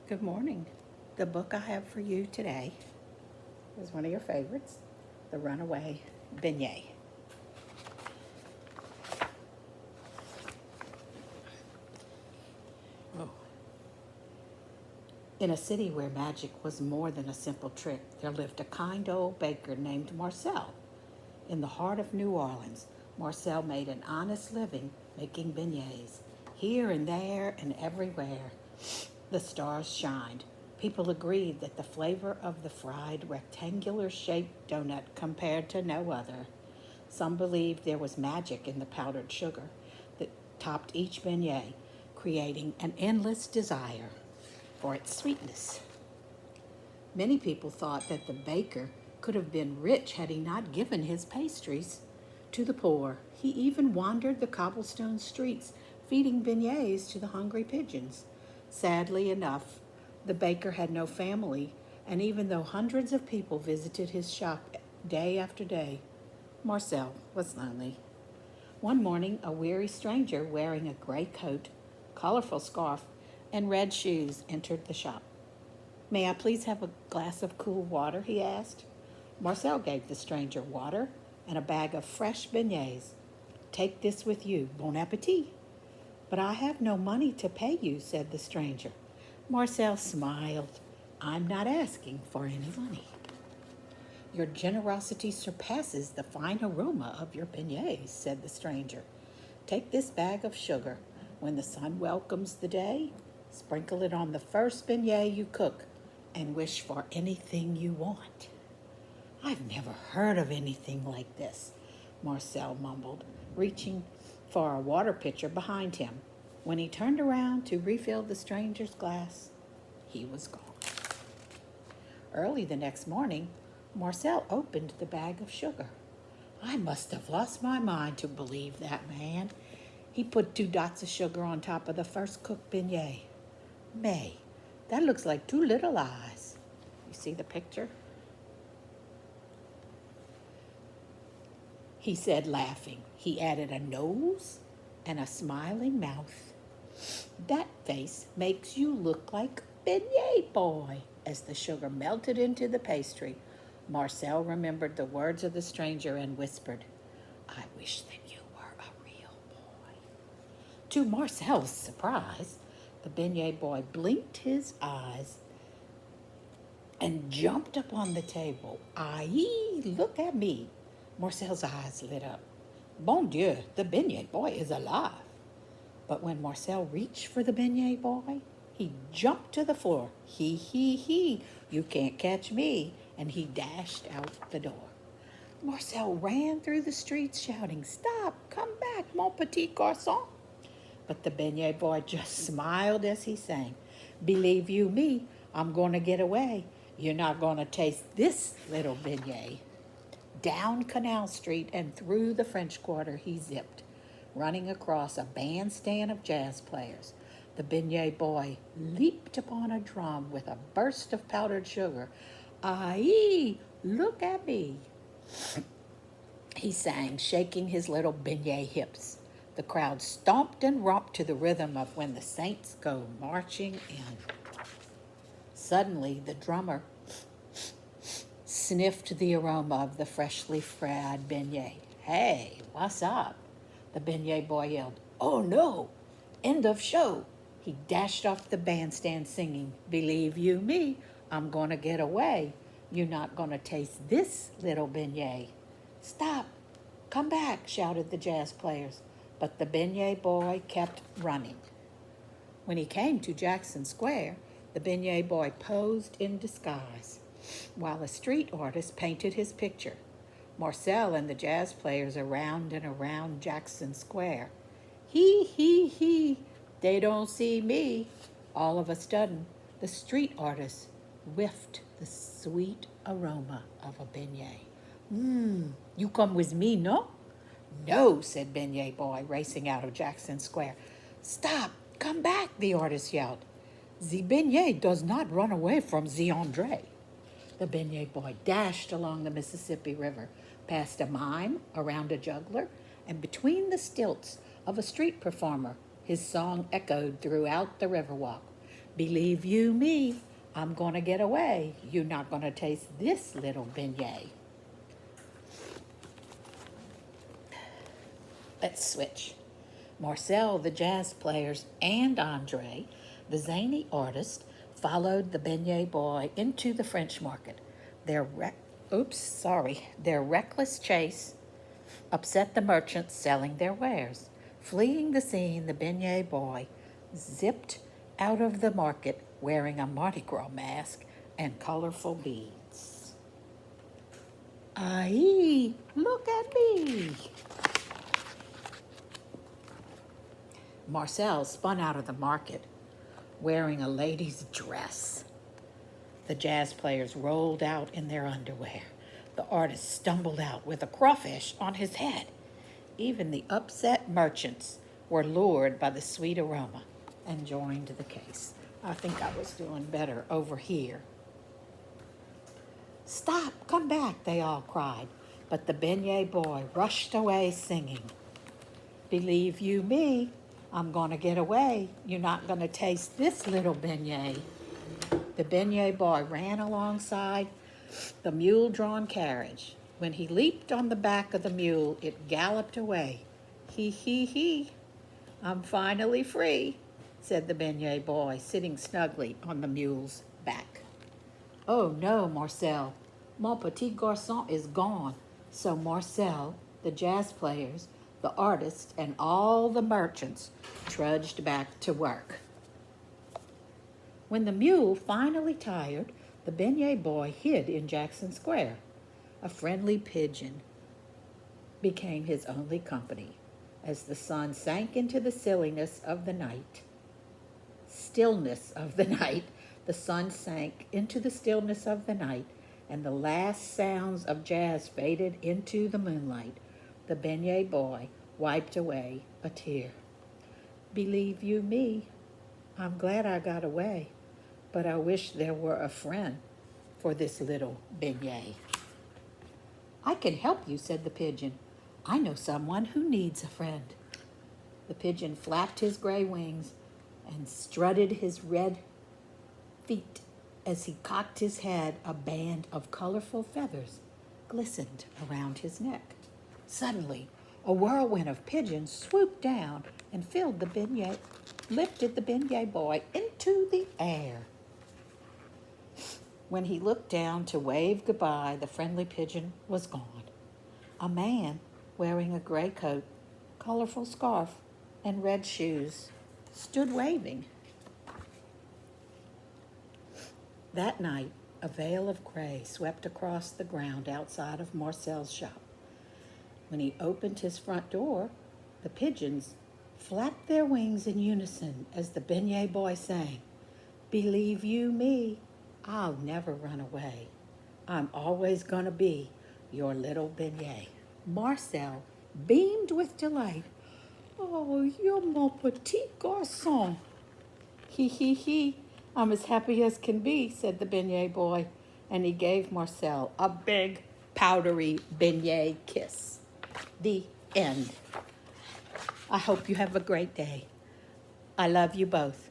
Good morning. The book I have for you today is one of your favorites, The Runaway Beignet. Oh. In a city where magic was more than a simple trick, there lived a kind old baker named Marcel. In the heart of New Orleans, Marcel made an honest living making beignets. Here and there and everywhere, the stars shined. People agreed that the flavor of the fried, rectangular shaped donut compared to no other. Some believed there was magic in the powdered sugar that topped each beignet, creating an endless desire for its sweetness. Many people thought that the baker could have been rich had he not given his pastries to the poor. He even wandered the cobblestone streets, feeding beignets to the hungry pigeons. Sadly enough, the baker had no family, and even though hundreds of people visited his shop day after day, Marcel was lonely. One morning, a weary stranger wearing a gray coat, colorful scarf, and red shoes entered the shop. "May I please have a glass of cool water?" he asked. Marcel gave the stranger water and a bag of fresh beignets. "Take this with you. Bon appetit." "But I have no money to pay you," said the stranger. Marcel smiled. "I'm not asking for any money." "Your generosity surpasses the fine aroma of your beignets," said the stranger. "Take this bag of sugar. When the sun welcomes the day, sprinkle it on the first beignet you cook and wish for anything you want." "I've never heard of anything like this," Marcel mumbled, reaching for a water pitcher behind him. When he turned around to refill the stranger's glass, he was gone. Early the next morning, Marcel opened the bag of sugar. "I must have lost my mind to believe that man." He put 2 dots of sugar on top of the first cooked beignet. "May, that looks like 2 little eyes." You see the picture? He said, laughing. He added a nose and a smiling mouth. "That face makes you look like Beignet Boy." As the sugar melted into the pastry, Marcel remembered the words of the stranger and whispered, "I wish that you were a real boy." To Marcel's surprise, the Beignet Boy blinked his eyes and jumped up on the table. "Aye, look at me." Marcel's eyes lit up. "Bon Dieu, the Beignet Boy is alive." But when Marcel reached for the Beignet Boy, he jumped to the floor. He, you can't catch me." And he dashed out the door. Marcel ran through the streets shouting, "Stop, come back, mon petit garçon." But the Beignet Boy just smiled as he sang, "Believe you me, I'm going to get away. You're not going to taste this little beignet." Down Canal Street and through the French Quarter he zipped, running across a bandstand of jazz players. The Beignet Boy leaped upon a drum with a burst of powdered sugar. "Aye, look at me," he sang, shaking his little beignet hips. The crowd stomped and romped to the rhythm of "When the Saints Go Marching In." Suddenly, the drummer sniffed the aroma of the freshly fried beignet. "Hey, what's up?" the Beignet Boy yelled. "Oh no, end of show." He dashed off the bandstand singing, "Believe you me, I'm gonna get away. You're not gonna taste this little beignet." "Stop, come back," shouted the jazz players. But the Beignet Boy kept running. When he came to Jackson Square, the Beignet Boy posed in disguise, while a street artist painted his picture. Marcel and the jazz players around and around Jackson Square. He, they don't see me." All of a sudden, the street artist whiffed the sweet aroma of a beignet. You come with me, no?" "No," said Beignet Boy, racing out of Jackson Square. "Stop, come back," the artist yelled. "The beignet does not run away from the Andre." The Beignet Boy dashed along the Mississippi River, past a mime, around a juggler, and between the stilts of a street performer. His song echoed throughout the Riverwalk. Believe you me, I'm gonna get away. You're not gonna taste this little beignet. Let's switch. Marcel, the jazz players, and Andre, the zany artist, followed the beignet boy into the French market. Their reckless chase upset the merchants selling their wares. Fleeing the scene, the beignet boy zipped out of the market wearing a Mardi Gras mask and colorful beads. Aye, look at me. Marcel spun out of the market wearing a lady's dress. The jazz players rolled out in their underwear. The artist stumbled out with a crawfish on his head. Even the upset merchants were lured by the sweet aroma and joined the case. I think I was doing better over here. Stop, come back, they all cried. But the beignet boy rushed away singing, Believe you me, I'm gonna get away. You're not gonna taste this little beignet. The beignet boy ran alongside the mule-drawn carriage. When he leaped on the back of the mule, it galloped away. Hee, hee, hee, I'm finally free, said the beignet boy, sitting snugly on the mule's back. Oh no, Marcel, mon petit garçon is gone. So Marcel, the jazz players, the artists, and all the merchants trudged back to work. When the mule finally tired, the beignet boy hid in Jackson Square. A friendly pigeon became his only company. As the sun sank into the stillness of the night, the sun sank into the stillness of the night, and the last sounds of jazz faded into the moonlight. The beignet boy wiped away a tear. Believe you me, I'm glad I got away, but I wish there were a friend for this little beignet. I can help you, said the pigeon. I know someone who needs a friend. The pigeon flapped his gray wings and strutted his red feet. As he cocked his head, a band of colorful feathers glistened around his neck. Suddenly, a whirlwind of pigeons swooped down and lifted the beignet boy into the air. When he looked down to wave goodbye, the friendly pigeon was gone. A man wearing a gray coat, colorful scarf, and red shoes stood waving. That night, a veil of gray swept across the ground outside of Marcel's shop. When he opened his front door, the pigeons flapped their wings in unison as the beignet boy sang, Believe you me, I'll never run away. I'm always gonna be your little beignet. Marcel beamed with delight. Oh, you're mon petit garçon. He, he, he. I'm as happy as can be, said the beignet boy, and he gave Marcel a big, powdery beignet kiss. The end. I hope you have a great day. I love you both.